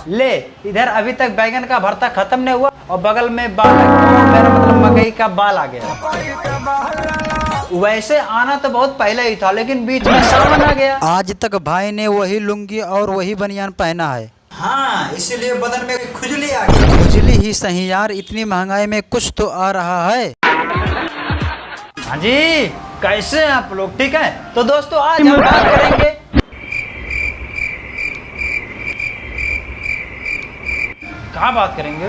ले इधर अभी तक बैगन का भरता खत्म नहीं हुआ और बगल में बाल, मेरा मतलब मकई का बाल आ गया। वैसे आना तो बहुत पहले ही था, लेकिन बीच में सावन आ गया। आज तक भाई ने वही लुंगी और वही बनियान पहना है। हाँ, इसलिए बदन में खुजली आ गई। खुजली ही सही यार, इतनी महंगाई में कुछ तो आ रहा है। हाँ जी, कैसे हैं आप लोग? ठीक है, तो दोस्तों आज हम बात करेंगे क्या बात करेंगे?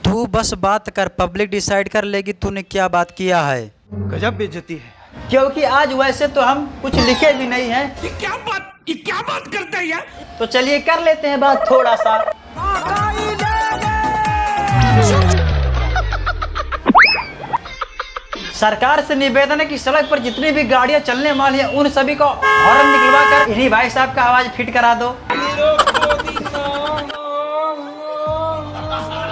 तू बस बात कर, पब्लिक डिसाइड कर लेगी तूने क्या बात किया है। गजब बेइज्जती है। क्योंकि आज वैसे तो हम कुछ लिखे भी नहीं हैं। ये क्या बात करता है यार? तो चलिए कर लेते हैं बात थोड़ा सा। सरकार से निवेदन है कि सड़क पर जितनी भी गाड़ियां चलने वाली हैं उन सभी को हॉर्न निकलवा कर इन्हीं भाई साहब का आवाज फिट करा दो।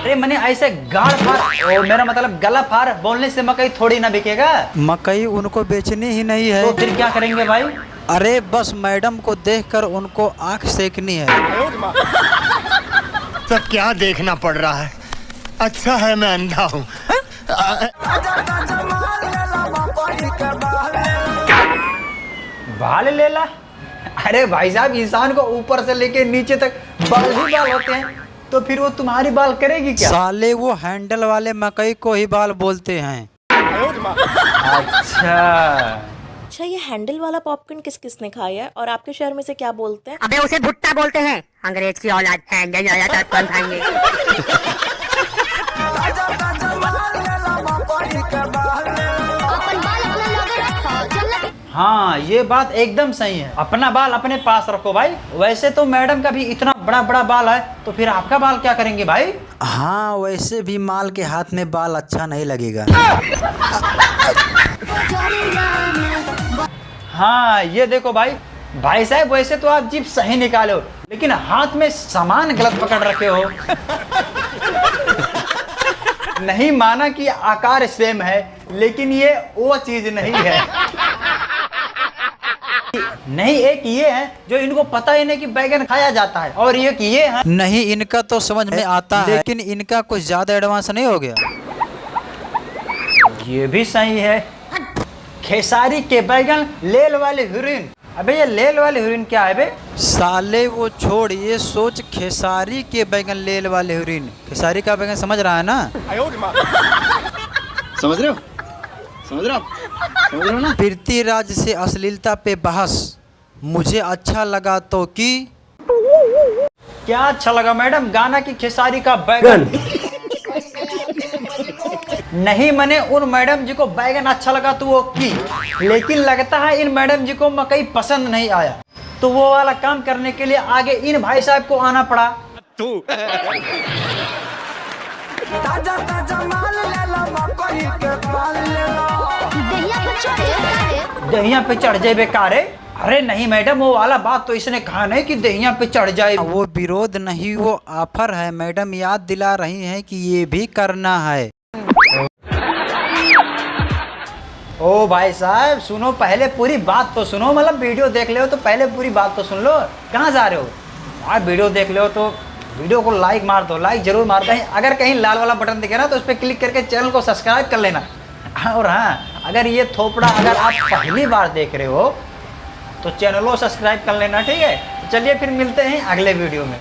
अरे मैंने ऐसे गाड़ फाड़, मेरा मतलब गला फाड़ बोलने से मकई थोड़ी ना बिकेगा। मकई उनको बेचनी ही नहीं है। तो फिर क्या करेंगे भाई? अरे बस मैडम को देखकर उनको आंख सेकनी है। तो क्या देखना पड़ रहा है? अच्छा है मैं अंधा हूँ। बाल ले ला? अरे भाई साहब, इंसान को ऊपर से लेके नीचे तक बाल ही बाल होते हैं, तो फिर वो तुम्हारी बाल करेगी क्या? साले वो हैंडल वाले मकई को ही बाल बोलते हैं। अच्छा, ये हैंडल वाला पॉपकॉर्न किस किस ने खाया है और आपके शहर में से क्या बोलते हैं? अबे उसे भुट्टा बोलते हैं, अंग्रेज की औलाद हैंडल वाला पॉपकॉर्न खाएंगे। हाँ, ये बात एकदम सही है, अपना बाल अपने पास रखो भाई। वैसे तो मैडम का भी इतना बड़ा बड़ा बाल है, तो फिर आपका बाल क्या करेंगे भाई? हाँ, वैसे भी माल के हाथ में बाल अच्छा नहीं लगेगा। हाँ, ये देखो भाई साहब, वैसे तो आप जीभ सही निकाले हो, लेकिन हाथ में सामान गलत पकड़ रखे हो। नहीं माना कि आकार सेम है, लेकिन ये वो चीज नहीं है। नहीं, एक ये है जो इनको पता ही नहीं कि बैगन खाया जाता है, और एक ये है। नहीं, इनका तो समझ में आता है, लेकिन इनका कुछ ज्यादा एडवांस नहीं हो गया। ये भी सही है। खेसारी के बैगन लेल वाले हीरोइन। अबे ये लेल वाले हीरोइन क्या है बे? साले वो छोड़, ये सोच खेसारी के बैगन लेल वाले हीरोइन। खेसारी का बैगन समझ रहा है ना? समझ रहे हो? समझ रहे हो ना? पृथ्वीराज से अश्लीलता पे बहस, मुझे अच्छा लगा तो कि क्या अच्छा लगा मैडम? गाना की खेसारी का बैगन। नहीं, मैंने उन मैडम जी को बैगन अच्छा लगा तो वो की, लेकिन लगता है इन मैडम जी को मकई पसंद नहीं आया, तो वो वाला काम करने के लिए आगे इन भाई साहब को आना पड़ा। दहिया पे चढ़ जाए बेकार है। अरे नहीं मैडम, वो वाला बात तो इसने कहा नहीं कि दहिया पे चढ़ जाए। वो विरोध नहीं, वो ऑफर है। मैडम याद दिला रही हैं कि ये भी करना है। ओ भाई साहब सुनो, पहले पूरी बात तो सुनो। मतलब वीडियो देख ले हो तो पहले पूरी बात तो सुन लो। कहाँ जा रहे हो? आप वीडियो देख ले हो तो वीडियो को लाइक मार दो, लाइक जरूर मार दो। अगर कहीं लाल वाला बटन दिखे ना तो उस पर क्लिक करके चैनल को सब्सक्राइब कर लेना। और हाँ, अगर ये थोपड़ा अगर आप पहली बार देख रहे हो तो चैनल को सब्सक्राइब कर लेना, ठीक है? तो चलिए फिर मिलते हैं अगले वीडियो में।